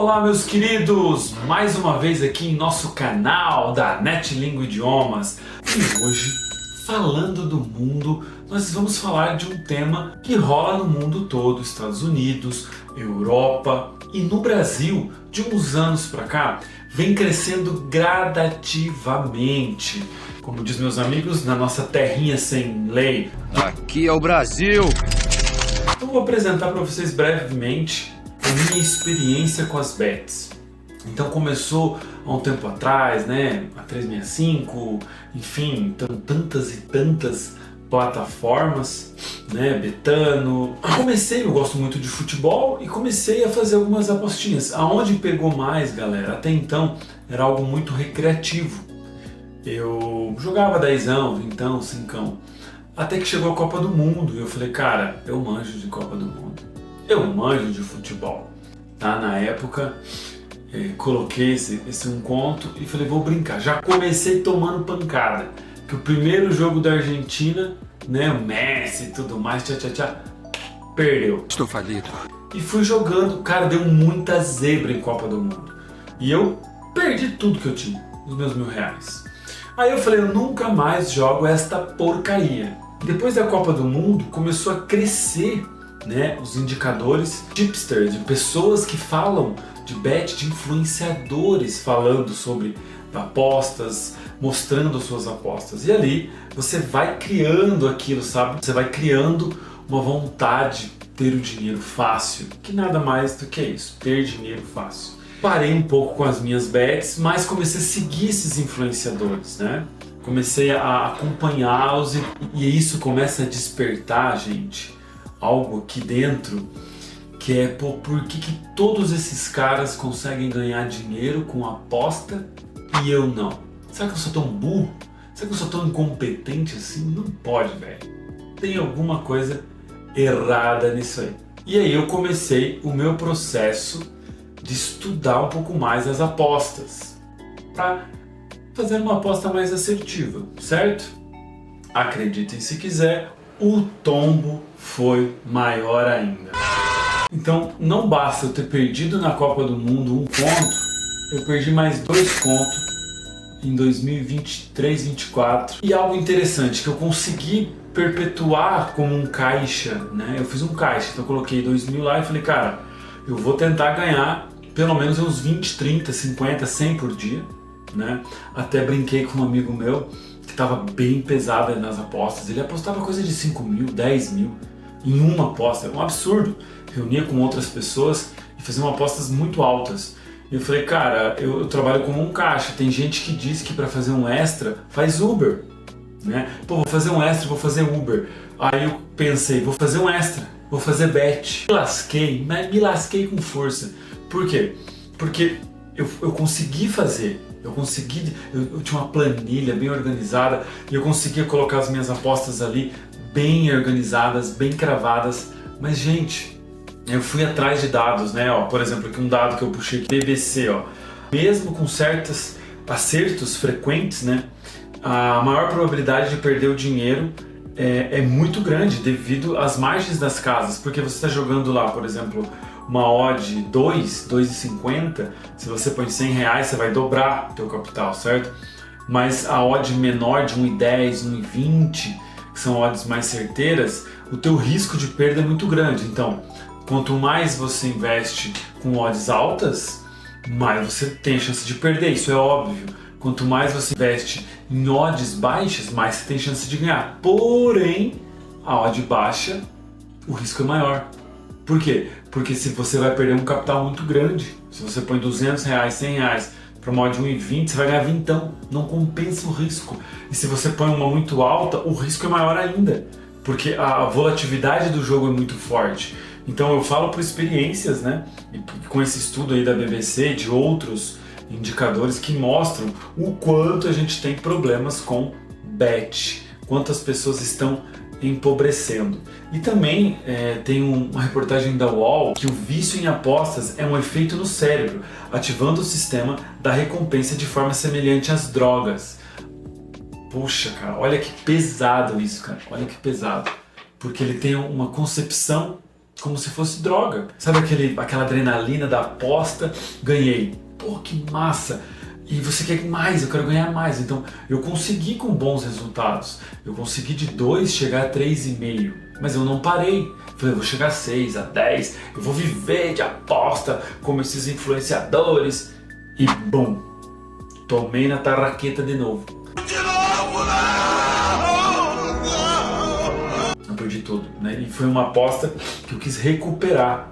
Olá, meus queridos! Mais uma vez aqui em nosso canal da NetLingo Idiomas. E hoje, falando do mundo, nós vamos falar de um tema que rola no mundo todo, Estados Unidos, Europa e no Brasil, de uns anos pra cá, vem crescendo gradativamente. Como diz meus amigos, na nossa terrinha sem lei. Aqui é o Brasil! Eu vou apresentar para vocês brevemente a minha experiência com as bets. Então começou há um tempo atrás, né? A 365, enfim, tantas e tantas plataformas, né? Betano. Eu gosto muito de futebol e comecei a fazer algumas apostinhas. Aonde pegou mais, galera? Até então era algo muito recreativo. Eu jogava 10ão, 20ão, 5ão. Até que chegou a Copa do Mundo e eu falei, cara, eu manjo de Copa do Mundo. Eu manjo de futebol. Tá? Na época, coloquei esse um conto e falei, vou brincar. Já comecei tomando pancada. Que o primeiro jogo da Argentina, né, o Messi e tudo mais, perdeu. Estou falido. E fui jogando, cara, deu muita zebra em Copa do Mundo. E eu perdi tudo que eu tinha, os meus R$1.000. Aí eu falei, eu nunca mais jogo esta porcaria. Depois da Copa do Mundo, começou a crescer, né, os indicadores tipsters, de pessoas que falam de bet, de influenciadores falando sobre apostas, mostrando suas apostas. E ali você vai criando aquilo, sabe? Você vai criando uma vontade de ter o dinheiro fácil, que nada mais do que isso, ter dinheiro fácil. Parei um pouco com as minhas bets, mas comecei a seguir esses influenciadores, né? Comecei a acompanhá-los e isso começa a despertar, gente, algo aqui dentro que é, pô, por que todos esses caras conseguem ganhar dinheiro com aposta e eu não? Será que eu sou tão burro? Será que eu sou tão incompetente assim? Não pode, velho. Tem alguma coisa errada nisso aí. E aí eu comecei o meu processo de estudar um pouco mais as apostas para fazer uma aposta mais assertiva, certo? Acreditem se quiser, o tombo foi maior ainda. Então não basta eu ter perdido na Copa do Mundo um ponto, eu perdi mais 2 pontos em 2023, 2024. E algo interessante que eu consegui perpetuar como um caixa, né? Eu fiz um caixa, então eu coloquei 2.000 lá e falei, cara, eu vou tentar ganhar pelo menos uns 20, 30, 50, 100 por dia, né? Até brinquei com um amigo meu que estava bem pesado nas apostas. Ele apostava coisa de 5.000, 10.000 em uma aposta. Era um absurdo. Reunia com outras pessoas e faziam apostas muito altas. E eu falei, cara, eu trabalho como um caixa. Tem gente que diz que para fazer um extra faz Uber, né? Pô, vou fazer um extra, vou fazer Uber. Aí eu pensei, vou fazer um extra, vou fazer bet. Me lasquei, mas me lasquei com força. Por quê? Porque eu consegui fazer, eu tinha uma planilha bem organizada e eu conseguia colocar as minhas apostas ali bem organizadas, bem cravadas. Mas, gente, eu fui atrás de dados, né? Ó, por exemplo, aqui um dado que eu puxei aqui, BBC, ó. Mesmo com certos acertos frequentes, né? A maior probabilidade de perder o dinheiro é muito grande devido às margens das casas, porque você está jogando lá, por exemplo, uma odd 2,50, se você põe R$100, você vai dobrar o teu capital, certo? Mas a odd menor de 1,10, 1,20, que são odds mais certeiras, o teu risco de perda é muito grande. Então, quanto mais você investe com odds altas, mais você tem a chance de perder, isso é óbvio. Quanto mais você investe em odds baixas, mais você tem chance de ganhar. Porém, a odd baixa, o risco é maior. Por quê? Porque se você vai perder um capital muito grande, se você põe R$200, R$100 para uma odd 1,20, você vai ganhar vintão, não compensa o risco. E se você põe uma muito alta, o risco é maior ainda, porque a volatilidade do jogo é muito forte. Então eu falo por experiências, né? E com esse estudo aí da BBC, de outros indicadores que mostram o quanto a gente tem problemas com bet, quantas pessoas estão empobrecendo. E também tem uma reportagem da UOL que o vício em apostas é um efeito no cérebro, ativando o sistema da recompensa de forma semelhante às drogas. Puxa, cara, olha que pesado isso, cara, olha que pesado. Porque ele tem uma concepção como se fosse droga. Sabe aquela adrenalina da aposta? Ganhei. Pô, que massa! E você quer mais, eu quero ganhar mais. Então eu consegui com bons resultados. Eu consegui de 2 chegar a 3,5. Mas eu não parei. Falei, eu vou chegar a 6, a 10. Eu vou viver de aposta como esses influenciadores. E bum! Tomei na tarraqueta de novo. Eu perdi tudo, né? E foi uma aposta que eu quis recuperar,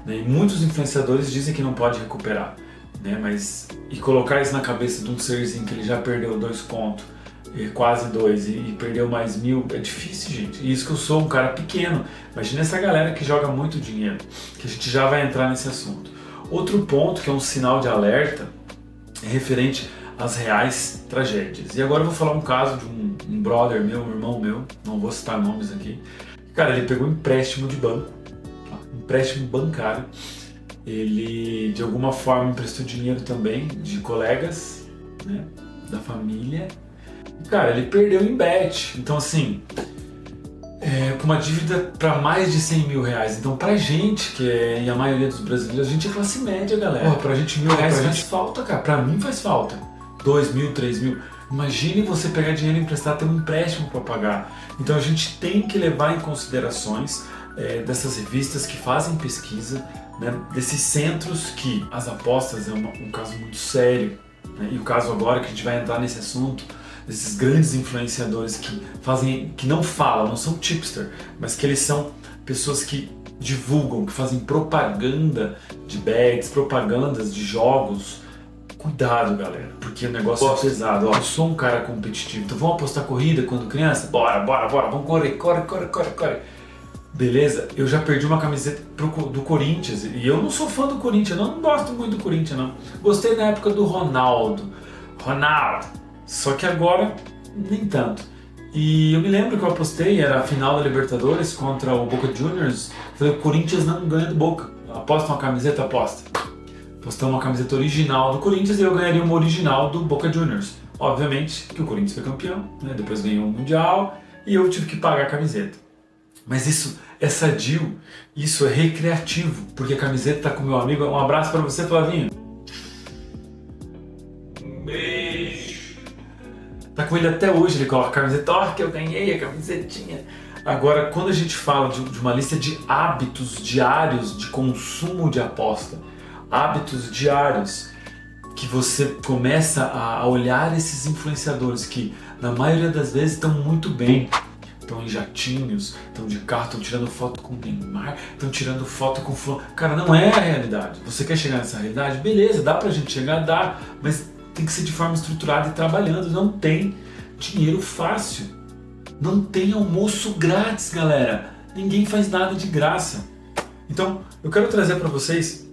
né? E muitos influenciadores dizem que não pode recuperar, né? Mas e colocar isso na cabeça de um serzinho que ele já perdeu 2 contos, quase 2, e perdeu mais 1.000, é difícil, gente. E isso que eu sou um cara pequeno. Imagina essa galera que joga muito dinheiro, que a gente já vai entrar nesse assunto. Outro ponto que é um sinal de alerta é referente às reais tragédias. E agora eu vou falar um caso de um brother meu, um irmão meu, não vou citar nomes aqui. Cara, ele pegou um empréstimo de banco, um empréstimo bancário. Ele de alguma forma emprestou dinheiro também de colegas, né, da família. E, cara, ele perdeu em bet. Então assim, com uma dívida para mais de 100 mil reais. Então pra gente, que é, e a maioria dos brasileiros, a gente é classe média, galera. Porra, pra gente R$ 1.000 faz falta, cara. Pra mim faz falta. 2.000, 3.000. Imagine você pegar dinheiro emprestado, ter um empréstimo para pagar. Então a gente tem que levar em considerações dessas revistas que fazem pesquisa, né, desses centros que as apostas é um caso muito sério, né, e o caso agora que a gente vai entrar nesse assunto, desses grandes influenciadores que não falam, não são tipster, mas que eles são pessoas que divulgam, que fazem propaganda de bets, propagandas de jogos. Cuidado, galera, porque o negócio é pesado. Ó, eu sou um cara competitivo, então vamos apostar corrida quando criança? Bora, vamos correr, corre. Beleza? Eu já perdi uma camiseta do Corinthians, e eu não sou fã do Corinthians, eu não gosto muito do Corinthians, não. Gostei na época do Ronaldo, só que agora nem tanto. E eu me lembro que eu apostei, era a final da Libertadores contra o Boca Juniors. Falei, o Corinthians não ganha do Boca. Aposta uma camiseta, aposta. Postamos uma camiseta original do Corinthians e eu ganharia uma original do Boca Juniors. Obviamente que o Corinthians foi campeão, né? Depois ganhou o Mundial e eu tive que pagar a camiseta. Mas isso é sadio, isso é recreativo, porque a camiseta tá com meu amigo. Um abraço para você, Flavinho. Um beijo. Tá com ele até hoje, ele coloca a camiseta, ó, que eu ganhei a camisetinha. Agora, quando a gente fala de uma lista de hábitos diários de consumo de aposta, hábitos diários, que você começa a olhar esses influenciadores que na maioria das vezes estão muito bem, estão em jatinhos, estão de carro, estão tirando foto com o Neymar, estão tirando foto com o fulano. Cara, não é a realidade. Você quer chegar nessa realidade? Beleza, dá pra gente chegar, dá, mas tem que ser de forma estruturada e trabalhando. Não tem dinheiro fácil, não tem almoço grátis, galera. Ninguém faz nada de graça. Então, eu quero trazer para vocês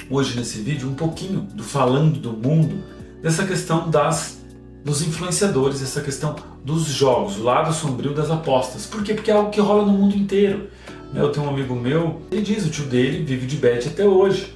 hoje nesse vídeo um pouquinho do Falando do Mundo, dessa questão dos influenciadores, essa questão dos jogos, o lado sombrio das apostas. Por quê? Porque é algo que rola no mundo inteiro. Eu tenho um amigo meu, ele diz, o tio dele vive de bet até hoje,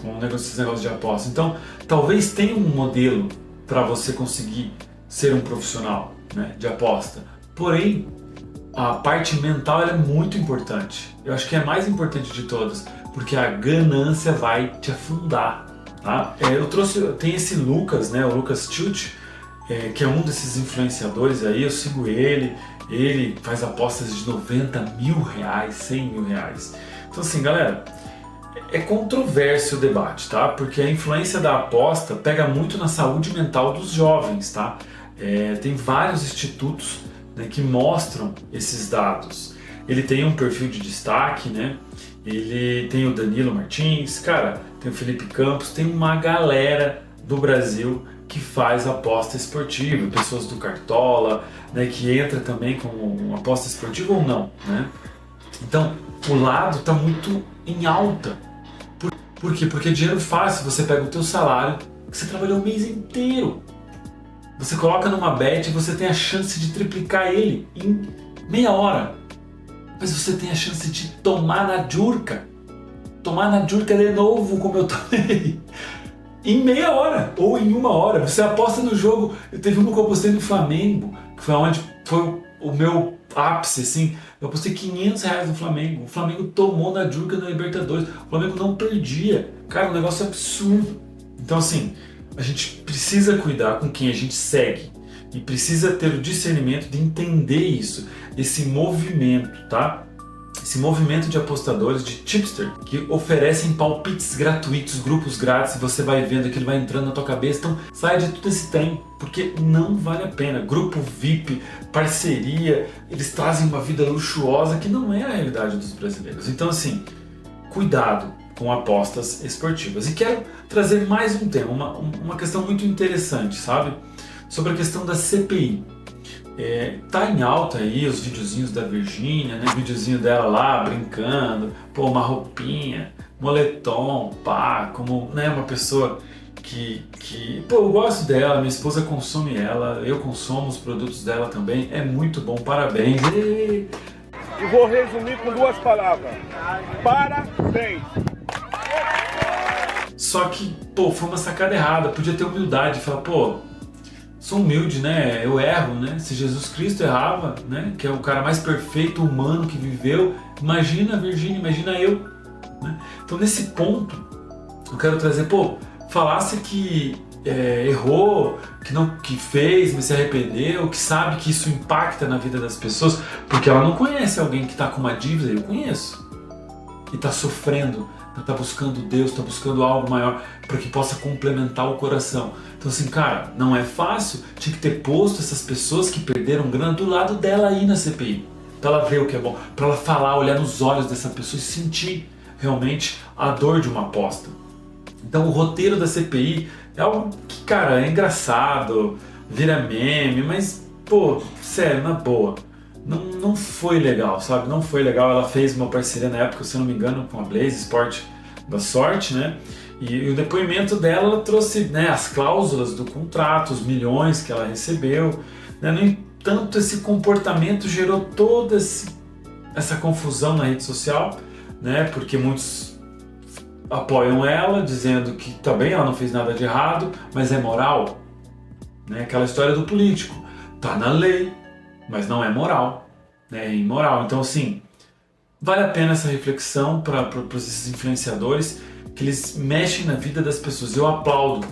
com esses negócios de aposta. Então, talvez tenha um modelo para você conseguir ser um profissional, né, de aposta. Porém, a parte mental ela é muito importante. Eu acho que é a mais importante de todas, porque a ganância vai te afundar, tá? Tem esse Lucas, né, o Lucas Tilt, que é um desses influenciadores aí, eu sigo ele faz apostas de 90 mil reais, 100 mil reais. Então assim, galera, é controverso o debate, tá? Porque a influência da aposta pega muito na saúde mental dos jovens, tá? Tem vários institutos, né, que mostram esses dados. Ele tem um perfil de destaque, né? Ele tem o Danilo Martins, cara, tem o Felipe Campos, tem uma galera do Brasil que faz aposta esportiva, pessoas do Cartola, né, que entra também com uma aposta esportiva ou não, né? Então, o lado está muito em alta. Por quê? Porque é dinheiro fácil, você pega o teu salário, que você trabalhou o mês inteiro. Você coloca numa bet e você tem a chance de triplicar ele em meia hora. Mas você tem a chance de tomar na jurca. Tomar na jurca de novo, como eu tomei. Em meia hora ou em uma hora. Você aposta no jogo. Eu teve uma que eu apostei no Flamengo, que foi onde foi o meu ápice, assim, eu apostei R$500 no Flamengo. O Flamengo tomou na Juca na Libertadores. O Flamengo não perdia. Cara, um negócio absurdo. Então, assim, a gente precisa cuidar com quem a gente segue. E precisa ter o discernimento de entender isso. Esse movimento, tá? Esse movimento de apostadores, de tipster, que oferecem palpites gratuitos, grupos grátis, e você vai vendo aquilo vai entrando na tua cabeça. Então sai de tudo esse trem, porque não vale a pena. Grupo VIP, parceria, eles trazem uma vida luxuosa que não é a realidade dos brasileiros. Então, assim, cuidado com apostas esportivas. E quero trazer mais um tema, uma questão muito interessante, sabe? Sobre a questão da CPI. Tá em alta aí os videozinhos da Virgínia, né? O videozinho dela lá brincando, pô, uma roupinha, moletom, pá, como, né, uma pessoa que pô, eu gosto dela, minha esposa consome ela, eu consumo os produtos dela também, é muito bom, parabéns. E vou resumir com 2 palavras: parabéns. Só que, pô, foi uma sacada errada, podia ter humildade, falar, pô, sou humilde, né? Eu erro, né? Se Jesus Cristo errava, né? Que é o cara mais perfeito, humano que viveu, imagina a Virgínia, imagina eu, né? Então nesse ponto, eu quero trazer, pô, falasse que errou, que fez, mas se arrependeu, que sabe que isso impacta na vida das pessoas, porque ela não conhece alguém que está com uma dívida, eu conheço, e está sofrendo, está buscando Deus, está buscando algo maior para que possa complementar o coração. Então assim, cara, não é fácil, tinha que ter posto essas pessoas que perderam grana do lado dela aí na CPI, para ela ver o que é bom, para ela falar, olhar nos olhos dessa pessoa e sentir realmente a dor de uma aposta. Então o roteiro da CPI é algo que, cara, é engraçado, vira meme, mas, pô, sério, na boa, não foi legal, sabe? Não foi legal. Ela fez uma parceria na época, se não me engano, com a Blaze Sport da Sorte, né? E o depoimento dela, ela trouxe, né, as cláusulas do contrato, os milhões que ela recebeu, né? No entanto, esse comportamento gerou toda essa confusão na rede social, né? Porque muitos apoiam ela, dizendo que também ela não fez nada de errado, mas é moral, né? Aquela história do político, tá na lei, mas não é moral, né? É imoral. Então, assim, vale a pena essa reflexão para esses influenciadores, que eles mexem na vida das pessoas. Eu aplaudo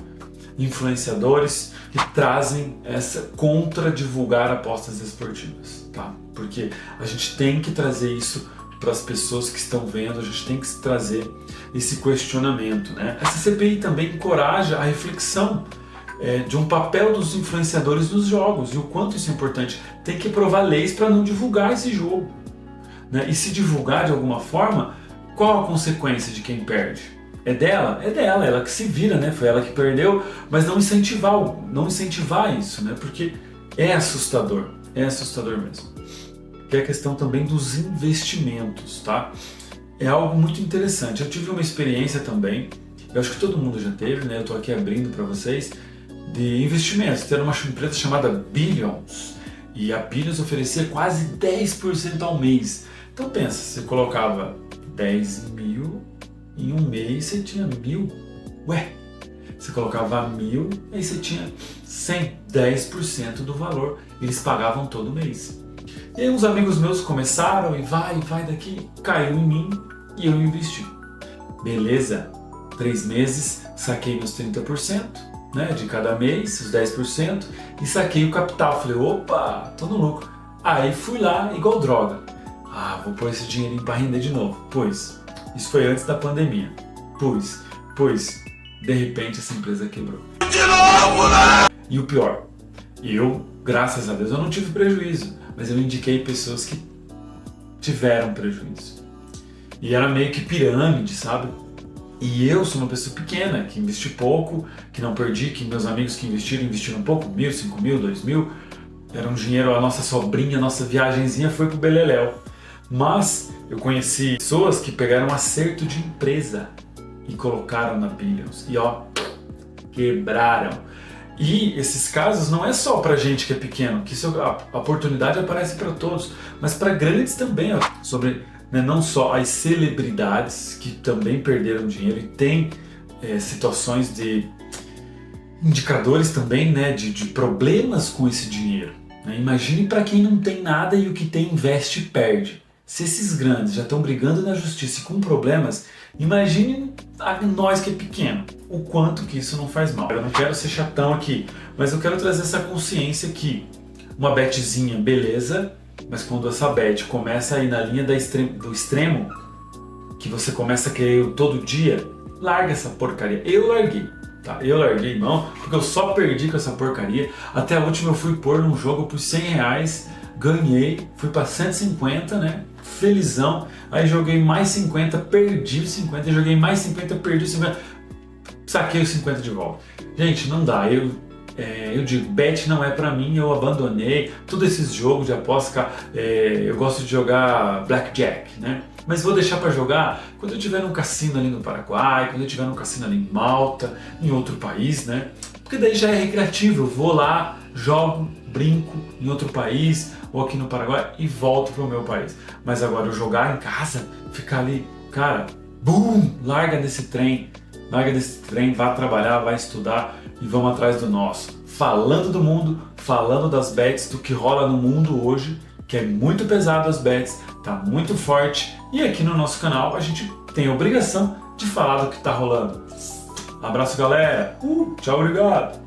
influenciadores que trazem essa contra divulgar apostas esportivas, tá? Porque a gente tem que trazer isso para as pessoas que estão vendo, a gente tem que trazer esse questionamento, né? Essa CPI também encoraja a reflexão de um papel dos influenciadores nos jogos e o quanto isso é importante. Tem que aprovar leis para não divulgar esse jogo, né? E se divulgar de alguma forma, qual a consequência de quem perde? É dela? É dela, ela que se vira, né? Foi ela que perdeu, mas não incentivar isso, né? Porque é assustador mesmo. Que é a questão também dos investimentos, tá? É algo muito interessante. Eu tive uma experiência também, eu acho que todo mundo já teve, né? Eu tô aqui abrindo para vocês, de investimentos. Tem uma empresa chamada Billions, e a Billions oferecia quase 10% ao mês. Então pensa, você colocava 10 mil, em um mês você tinha 1.000. Ué, você colocava 1.000, aí você tinha 100, 10% do valor. Eles pagavam todo mês. E aí uns amigos meus começaram e vai daqui, caiu em mim e eu investi. Beleza, 3 meses, saquei meus 30%, né, de cada mês, os 10%, e saquei o capital. Falei, opa, tô no lucro. Aí fui lá, igual droga. Vou pôr esse dinheirinho para render de novo. Pois, isso foi antes da pandemia. Pois, de repente essa empresa quebrou. De novo, né? E o pior, eu, graças a Deus, eu não tive prejuízo, mas eu indiquei pessoas que tiveram prejuízo. E era meio que pirâmide, sabe? E eu sou uma pessoa pequena, que investi pouco, que não perdi, que meus amigos que investiram pouco, 1.000, 5.000, 2.000. Era um dinheiro, a nossa sobrinha, a nossa viagenzinha foi pro beleléu. Mas eu conheci pessoas que pegaram um acerto de empresa e colocaram na Billions. E ó, quebraram. E esses casos não é só pra gente que é pequeno, que a oportunidade aparece para todos, mas para grandes também, ó, sobre, né, não só as celebridades que também perderam dinheiro e tem situações de indicadores também, né, de problemas com esse dinheiro. né? Imagine para quem não tem nada e o que tem investe e perde. Se esses grandes já estão brigando na justiça e com problemas, imagine a nós que é pequeno, o quanto que isso não faz mal. Eu não quero ser chatão aqui, mas eu quero trazer essa consciência que uma betzinha, beleza, mas quando essa bet começa a ir na linha do extremo, que você começa a querer todo dia, larga essa porcaria. Eu larguei, tá? Eu larguei mão, porque eu só perdi com essa porcaria. Até a última eu fui pôr num jogo por R$100, ganhei, fui para 150, né? Felizão. Aí joguei mais 50, perdi os 50, joguei mais 50, perdi os 50, saquei os 50 de volta. Gente, não dá. Eu digo, bet não é pra mim, eu abandonei todos esses jogos de aposta. Eu gosto de jogar blackjack, né? Mas vou deixar pra jogar quando eu estiver num cassino ali no Paraguai, quando eu estiver num cassino ali em Malta, em outro país, né? Porque daí já é recreativo, eu vou lá, jogo, brinco em outro país ou aqui no Paraguai e volto pro meu país. Mas agora eu jogar em casa, ficar ali, cara, larga desse trem, vá trabalhar, vai estudar e vamos atrás do nosso. Falando do mundo, falando das bets, do que rola no mundo hoje, que é muito pesado as bets, tá muito forte, e aqui no nosso canal a gente tem a obrigação de falar do que tá rolando. Abraço, galera! Tchau, obrigado!